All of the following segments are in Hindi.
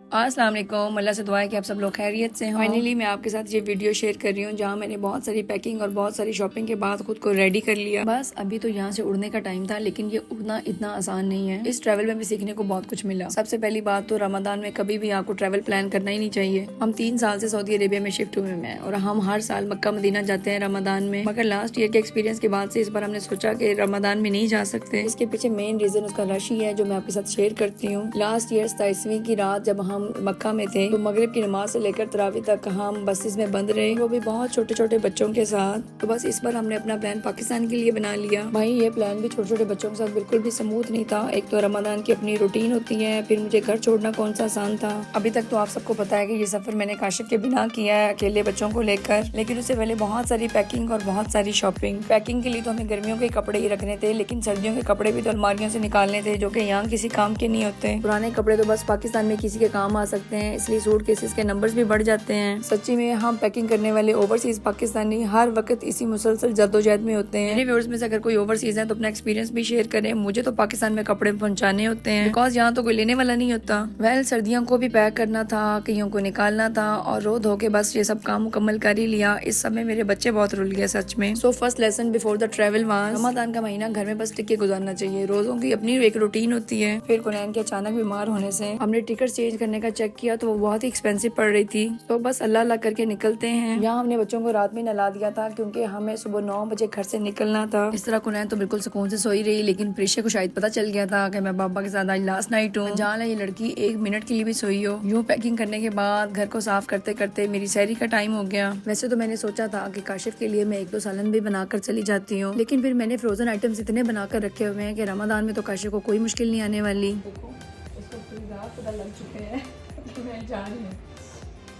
अस्सलाम वालेकुम। अल्लाह से दुआ है कि आप सब लोग खैरियत से हो। फाइनली मैं आपके साथ ये वीडियो शेयर कर रही हूँ जहाँ मैंने बहुत सारी पैकिंग और बहुत सारी शॉपिंग के बाद खुद को रेडी कर लिया। बस अभी तो यहाँ से उड़ने का टाइम था, लेकिन ये उड़ना इतना आसान नहीं है। इस ट्रैवल में भी सीखने को बहुत कुछ मिला। सबसे पहली बात तो रमजान में कभी भी आपको ट्रैवल प्लान करना ही नहीं चाहिए। हम 3 साल से सऊदी अरेबिया में शिफ्ट हुए हैं और हम हर साल मक्का मदीना जाते हैं रमजान में, मगर लास्ट ईयर के एक्सपीरियंस के बाद से इस बार हमने सोचा कि रमजान में नहीं जा सकते। इसके पीछे मेन रीजन उसका रश ही है, जो मैं आपके साथ शेयर करती हूँ। लास्ट ईयर 27वीं की रात जब हम मक्का में थे तो मगरिब की नमाज से लेकर तरावी तक हम बसेस में बंद रहे, वो भी बहुत छोटे छोटे बच्चों के साथ। तो बस इस बार हमने अपना प्लान पाकिस्तान के लिए बना लिया। भाई ये प्लान भी छोटे छोटे बच्चों के साथ बिल्कुल भी स्मूथ नहीं था। एक तो रमजान की अपनी रूटीन होती है, फिर मुझे घर छोड़ना कौन सा आसान था। अभी तक तो आप सबको पता है कि ये सफर मैंने काशिफ के बिना किया है, अकेले बच्चों को लेकर, लेकिन उससे पहले बहुत सारी पैकिंग और बहुत सारी शॉपिंग। पैकिंग के लिए तो हमें गर्मियों के कपड़े ही रखने थे, लेकिन सर्दियों के कपड़े भी तो अलमारियों से निकालने थे, जो कि यहाँ किसी काम के नहीं होते। पुराने कपड़े तो बस पाकिस्तान में किसी के काम आ सकते हैं, इसलिए सूट केसेस के नंबर्स भी बढ़ जाते हैं। सच्ची में हम पैकिंग करने वाले ओवरसीज पाकिस्तानी हर वक्त इसी मुसलसल जद्दोजहद में होते हैं। मेरे व्यूअर्स में से अगर कोई ओवरसीज है तो अपना एक्सपीरियंस भी शेयर करें। मुझे तो पाकिस्तान में कपड़े पहुंचाने होते हैं, बिकॉज यहाँ तो कोई लेने वाला नहीं होता। सर्दियों को भी पैक करना था, कईयों को निकालना था, और रो धो के बस ये सब काम मुकम्मल कर ही लिया। इस समय मेरे बच्चे बहुत रुल गए सच में। So first lesson before the travel was Ramzan का महीना घर में बस टिक के गुजारना चाहिए। रोजों की अपनी एक रूटीन होती है। फिर कुनैन के अचानक बीमार होने से हमने टिकट चेंज करने का चेक किया तो वो बहुत ही एक्सपेंसिव पड़ रही थी। तो बस अल्लाह अल्लाह करके निकलते हैं। यहाँ हमने बच्चों को रात में नला दिया था, क्योंकि हमें सुबह 9 बजे घर से निकलना था। इस तरह कुनैन तो बिल्कुल सुकून से सोई रही, लेकिन प्रेशा को शायद पता चल गया था कि मैं बाबा के साथ आज लास्ट नाइट हूँ। जहाँ ये लड़की 1 मिनट के लिए भी सोई हो। यूँ पैकिंग करने के बाद घर को साफ करते करते मेरी सहरी का टाइम हो गया। वैसे तो मैंने सोचा था कि काशिफ के लिए मैं 1-2 सालन भी बनाकर चली जाती हूँ, लेकिन फिर मैंने फ्रोजन आइटम्स इतने बनाकर रखे हुए हैं कि रमजान में तो काशिफ को कोई मुश्किल नहीं आने वाली। देखो इसको पूरी रात पता लग चुके हैं कि मैं जा रही हूँ,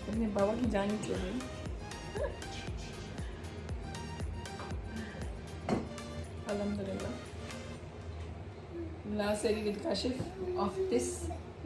अपने बाबा की जान निकल गई। अल्हम्दुलिल्लाह last series with Kashif of this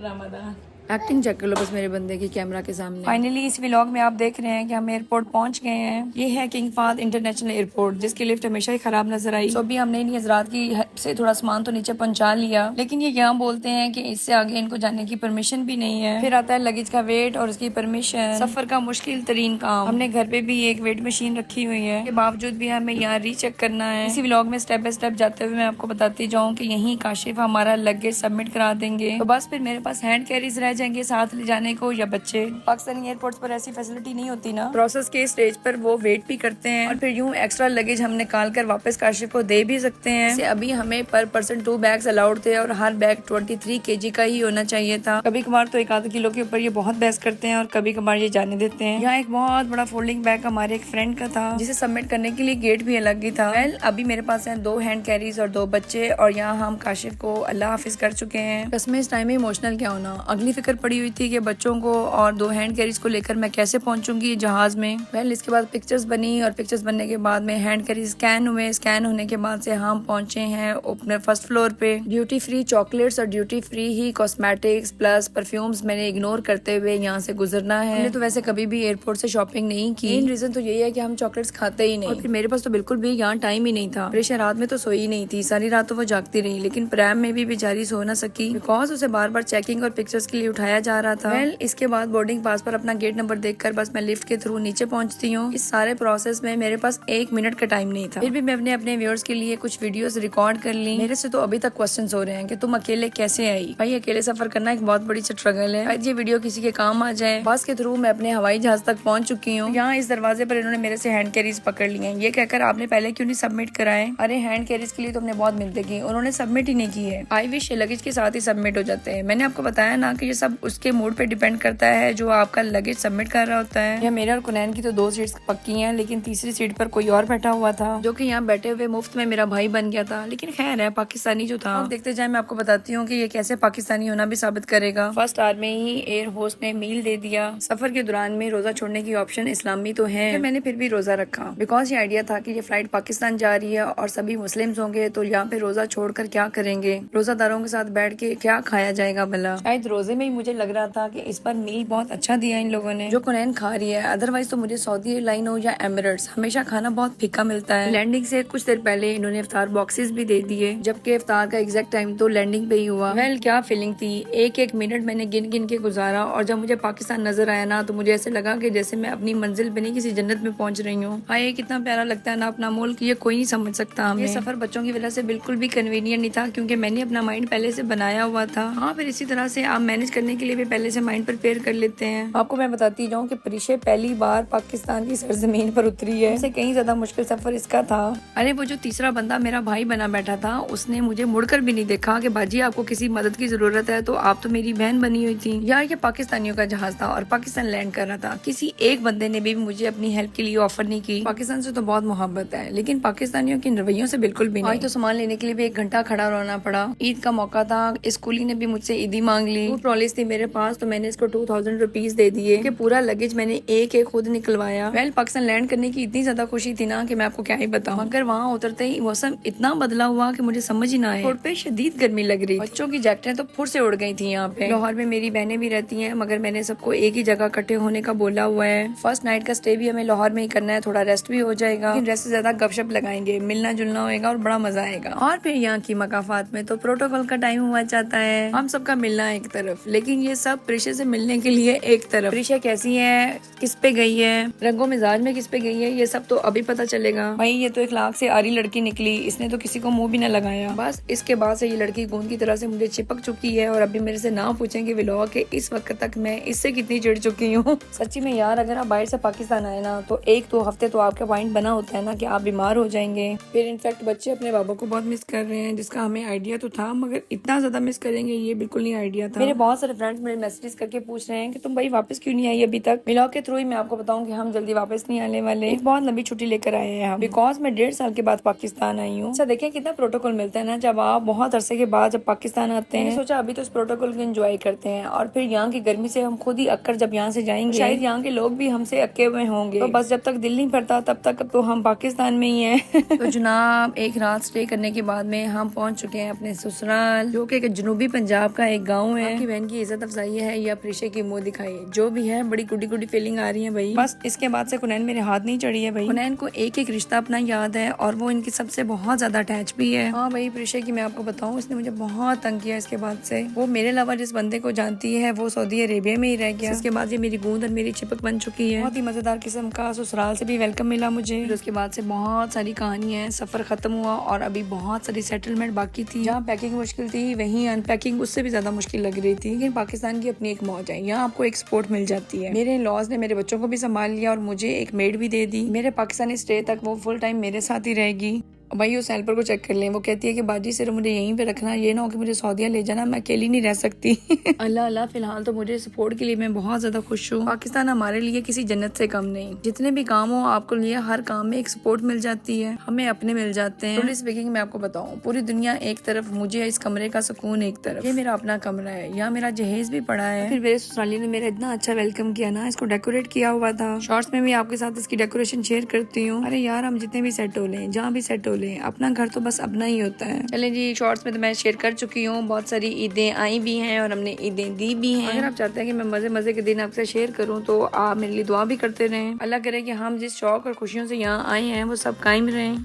Ramzan. Acting check कर लो बस मेरे बंदे की कैमरा के सामने। फाइनली इस व्लॉग में आप देख रहे हैं कि हम एयरपोर्ट पहुंच गए हैं। ये है किंग फाहद इंटरनेशनल एयरपोर्ट, जिसकी लिफ्ट हमेशा ही खराब नजर आई। तो अभी हमने इन हजरात की से थोड़ा सामान तो नीचे पहुंचा लिया, लेकिन ये यहाँ बोलते हैं कि इससे आगे इनको जाने की परमिशन भी नहीं है। फिर आता है लगेज का वेट और उसकी परमिशन। सफर का मुश्किल तरीन काम। हमने घर पे भी एक वेट मशीन रखी हुई है, के बावजूद भी हमें यहाँ रीचेक करना है। इसी व्लॉग में स्टेप बाय स्टेप जाते हुए मैं आपको बताती जाऊँ कि यही काशिफ हमारा लगेज सबमिट करा देंगे। तो बस फिर मेरे पास हैंड कैरीज रह जाएंगे साथ ले जाने को, या बच्चे। पाकिस्तानी एयरपोर्ट्स पर ऐसी फैसिलिटी नहीं होती ना। प्रोसेस के स्टेज पर वो वेट भी करते हैं और फिर यूं एक्स्ट्रा लगेज हम निकाल कर वापस काशिफ को दे भी सकते हैं। अभी हमें पर पर्सन 2 बैग्स अलाउड थे और हर बैग 23 kg का ही होना चाहिए था। कभी कभार तो 1 आधा किलो के ऊपर ये बहुत बहस करते हैं और कभी कभार ये जाने देते हैं। यहाँ एक बहुत बड़ा फोल्डिंग बैग हमारे एक फ्रेंड का था, जिसे सबमिट करने के लिए गेट भी अलग ही था। अभी मेरे पास है 2 हैंड कैरीज और 2 बच्चे, और यहाँ हम काशिफ को अल्लाह हाफिज कर चुके हैं। कसमें इस टाइम में इमोशनल क्या होना, अगली फिक्र पड़ी हुई थी कि बच्चों को और 2 हैंड कैरीज को लेकर मैं कैसे पहुंचूंगी जहाज में। इसके बाद पिक्चर्स बनी, और पिक्चर्स बनने के बाद में हैंड कैरीज स्कैन हुए। स्कैन होने के बाद से हम पहुंचे हैं अपने फर्स्ट फ्लोर पे। ड्यूटी फ्री चॉकलेट्स और ड्यूटी फ्री ही कॉस्मेटिक्स प्लस परफ्यूम्स मैंने इग्नोर करते हुए यहाँ से गुजरना है। हमने तो वैसे कभी भी एयरपोर्ट से शॉपिंग नहीं की। मेन रीजन तो यही है कि हम चॉकलेट्स खाते ही नहीं, और फिर मेरे पास तो बिल्कुल भी यहाँ टाइम ही नहीं था। प्रेशा रात में तो सोई ही नहीं थी, सारी रात तो वो जागती रही, लेकिन प्रैम में भी बेचारी सो ना सकी, बिकॉज उसे बार बार चेकिंग और पिक्चर्स के लिए उठाया जा रहा था। इसके बाद बोर्डिंग पास पर अपना गेट नंबर देखकर बस मैं लिफ्ट के थ्रू नीचे पहुंचती हूँ। इस सारे प्रोसेस में मेरे पास 1 मिनट का टाइम नहीं था, फिर भी मैंने अपने व्यूअर्स के लिए कुछ वीडियोस रिकॉर्ड कर ली। मेरे से तो अभी तक क्वेश्चंस हो रहे हैं कि तुम अकेले कैसे आई। भाई अकेले सफर करना एक बहुत बड़ी स्ट्रगल है। ये वीडियो किसी के काम आ जाए। बस के थ्रू मैं अपने हवाई जहाज तक पहुंच चुकी हूँ। यहाँ इस दरवाजे पर इन्होंने मेरे से हैंड कैरीज पकड़ लिए हैं, ये कहकर आपने पहले क्यों नहीं सबमिट कराए। अरे हैंड कैरीज के लिए तो हमने बहुत मिलते की, उन्होंने सबमिट ही नहीं की है। आई विश लगेज के साथ ही सबमिट हो जाते हैं। मैंने आपको बताया ना कि ये सब उसके मूड पे डिपेंड करता है जो आपका लगेज सबमिट कर रहा होता है। या मेरे और कुनैन की तो 2 सीट्स पक्की हैं, लेकिन तीसरी सीट पर कोई और बैठा हुआ था, जो कि यहाँ बैठे हुए मुफ्त में मेरा भाई बन गया था। लेकिन खैर है, पाकिस्तानी जो था। देखते जाए, मैं आपको बताती हूँ कि ये कैसे पाकिस्तानी होना भी साबित करेगा। फर्स्ट आवर में ही एयर होस्ट ने मील दे दिया। सफर के दौरान में रोजा छोड़ने की ऑप्शन इस्लामी तो है, मैंने फिर भी रोजा रखा, बिकॉज ये आइडिया था कि ये फ्लाइट पाकिस्तान जा रही है और सभी मुस्लिम्स होंगे, तो यहाँ पे रोजा छोड़कर क्या करेंगे, रोजादारों के साथ बैठ के क्या खाया जाएगा भला। शायद रोजे में ही मुझे लग रहा था कि इस बार मील बहुत अच्छा दिया इन लोगों ने जो कुनैन खा रही है। अदरवाइज तो मुझे सऊदी एयरलाइन हो या एमिरेट्स हमेशा खाना बहुत फीका मिलता है। लैंडिंग से कुछ देर पहले इन्होंने इफ्तार बॉक्सेस भी दे दिए, जबकि इफ्तार का एग्जैक्ट टाइम तो लैंडिंग पे ही हुआ। वेल क्या फीलिंग थी, एक एक मिनट मैंने गिन गिन के गुजारा और जब मुझे पाकिस्तान नजर आया ना तो मुझे ऐसे लगा कि जैसे मैं अपनी मंजिल पे नहीं किसी जन्नत में पहुंच रही हूँ। हाय कितना प्यारा लगता है ना अपना मुल्क, ये कोई नहीं समझ सकता हमें। ये सफर बच्चों की वजह से बिल्कुल भी कन्वीनियंट नहीं था क्योंकि मैंने अपना माइंड पहले से बनाया हुआ था। हाँ फिर इसी तरह से आप मैनेज करने के लिए भी पहले से माइंड प्रिपेयर कर लेते हैं। आपको मैं बताती जाऊँ कि परिशे पहली बार पाकिस्तान की सरजमीन पर उतरी है, उससे कहीं ज्यादा मुश्किल सफर इसका था। अरे वो जो तीसरा बंदा मेरा भाई बना बैठा था उसने मुझे मुड़कर भी नहीं देखा कि बाजी आपको किसी मदद की जरूरत है तो आप तो मेरी बहन बनी हुई थी। यार ये पाकिस्तानियों का जहाज था और पाकिस्तान लैंड कर रहा था, किसी एक बंदे ने भी मुझे अपनी हेल्प के लिए ऑफर नहीं की। पाकिस्तान से तो बहुत मोहब्बत है लेकिन पाकिस्तानियों के रवैयों से बिल्कुल भी नहीं। आज तो सामान लेने के लिए भी 1 घंटा खड़ा रहना पड़ा। ईद का मौका था, स्कूली ने भी मुझसे ईदी मांग ली। 2 ट्रॉलीज थी मेरे पास तो मैंने इसको 2000 रुपीज दे दिए कि पूरा लगेज मैंने एक एक खुद निकलवाया। वेल पाकिस्तान लैंड करने की इतनी ज्यादा खुशी थी ना कि मैं आपको क्या ही बताऊं। मगर वहाँ उतरते ही मौसम इतना बदला हुआ कि मुझे समझ ही ना आए। रोड पे शदीद गर्मी लग रही, बच्चों की जैकेटें तो फुर से उड़ गई थी। यहाँ पे लाहौर में मेरी बहनें भी रहती हैं मगर मैंने सबको एक ही जगह इकट्ठे होने का बोला हुआ है। फर्स्ट नाइट का स्टे भी हमें लाहौर में ही करना है, थोड़ा रेस्ट भी हो जाएगा, रेस्ट से ज्यादा गपशप लगाएंगे, मिलना जुलना होगा और बड़ा मजा आएगा। और फिर यहाँ की मकाफात में तो प्रोटोकॉल का टाइम हुआ जाता है, हम सबका मिलना एक तरफ, लेकिन ये सब प्रिशा से मिलने के लिए एक तरफ। प्रिशा कैसी है, किस पे गई है, रंगों मिजाज में किस पे गई है, ये सब तो अभी पता चलेगा। भाई ये तो 1 लाख से आरी लड़की निकली, इसने तो किसी को मुंह भी न लगाया। बस इसके बाद से ये लड़की गोंद की तरह से मुझे चिपक चुकी है और अभी मेरे से ना पूछेंगे व्लॉग के इस वक्त तक मैं इससे कितनी चिढ़ चुकी हूँ। सच्ची में यार अगर आप बाहर से पाकिस्तान आए ना तो 1-2 हफ्ते तो आपका पॉइंट बना होता है ना कि आप बीमार हो जाएंगे। फिर इनफैक्ट बच्चे अपने बाबा को बहुत मिस कर रहे हैं, जिसका हमें आइडिया तो था मगर इतना ज्यादा मिस करेंगे ये बिल्कुल नहीं आइडिया था। मेरे बहुत सारे फ्रेंड्स मेरे मैसेज करके पूछ रहे हैं कि तुम भाई वापस क्यों नहीं आई अभी तक। व्लॉग के थ्रू ही मैं आपको बताऊं कि हम जल्दी वापस नहीं आने वाले, एक बहुत लंबी छुट्टी लेकर आए हैं हम, बिकॉज मैं 1.5 साल के बाद पाकिस्तान आई हूँ। अच्छा देखें कितना प्रोटोकॉल मिलता है ना जब आप बहुत अरसे के बाद जब पाकिस्तान आते हैं। सोचा अभी तो इस प्रोटोकॉल को एंजॉय करते हैं और फिर यहाँ की गर्मी से हम खुद ही अक्कर जब यहाँ से जाएंगे शायद यहाँ के लोग भी हमसे अक्के हुए होंगे। तो बस जब तक दिल नहीं भरता तब तक तो हम पाकिस्तान में ही हैं। तो जनाब एक रात स्टे करने के बाद में हम पहुंच चुके हैं अपने ससुराल, जो कि जनूबी पंजाब का एक गाँव है। आपकी बहन की इज्जत अफजाई है या प्रिशे की मुँह दिखाई, जो भी है बड़ी गुडी गुडी फीलिंग आ रही है भाई। बस इसके बाद से कुनैन मेरे हाथ नहीं चढ़ी है भाई। कुनैन को एक एक रिश्ता अपना याद है और वो इनकी सबसे बहुत ज्यादा अटैच भी है। हाँ भाई प्रिशे की मैं आपको बताऊँ इसने मुझे बहुत तंग किया। इसके बाद से वो मेरे अलावा जिस बंदे को जानती है वो सऊदी अरेबिया में ही रह गया। इसके बाद ये मेरी गूंद और मेरी चिपक बन चुकी है। बहुत ही मजेदार किस्म का ससुराल से भी वेलकम मिला मुझे। फिर उसके बाद से बहुत सारी कहानियां, सफर खत्म हुआ और अभी बहुत सारी सेटलमेंट बाकी थी। जहाँ पैकिंग मुश्किल थी वहीं अनपैकिंग उससे भी ज्यादा मुश्किल लग रही थी। लेकिन पाकिस्तान की अपनी एक मौज है, यहाँ आपको एक सपोर्ट मिल जाती है। मेरे लॉज ने मेरे बच्चों को भी संभाल लिया और मुझे एक मेड भी दे दी। मेरे पाकिस्तानी स्टे तक वो फुल टाइम मेरे साथ ही रहेगी। भाई उस हेल्पर को चेक कर लें, वो कहती है कि बाजी सिर्फ मुझे यहीं पे रखना, ये ना हो कि मुझे सऊदीया ले जाना, मैं अकेली नहीं रह सकती। अल्लाह अल्लाह फिलहाल तो मुझे सपोर्ट के लिए मैं बहुत ज्यादा खुश हूँ। पाकिस्तान हमारे लिए किसी जन्नत से कम नहीं, जितने भी काम हो आपको लिए हर काम में एक सपोर्ट मिल जाती है, हमें अपने मिल जाते हैं। टोटली स्पीकिंग मैं आपको बताऊँ पूरी दुनिया एक तरफ, मुझे इस कमरे का सुकून एक तरफ। ये मेरा अपना कमरा है, यहाँ मेरा जहेज भी पड़ा है। फिर मेरे ससुराली ने मेरा इतना अच्छा वेलकम किया ना, इसको डेकोरेट किया हुआ था। शॉर्ट्स में भी आपके साथ इसकी डेकोरेशन शेयर करती हूँ। अरे यार हम जितने भी सेट हो लें, जहाँ भी सेट हो लें, अपना घर तो बस अपना ही होता है। चले जी शॉर्ट्स में तो मैं शेयर कर चुकी हूँ, बहुत सारी ईदें आई भी हैं और हमने ईदें दी भी हैं। अगर आप चाहते हैं कि मैं मजे मजे के दिन आपसे शेयर करूँ तो आप मेरे लिए दुआ भी करते रहें। अल्लाह करे कि हम जिस शौक और खुशियों से यहाँ आए हैं वो सब कायम रहें।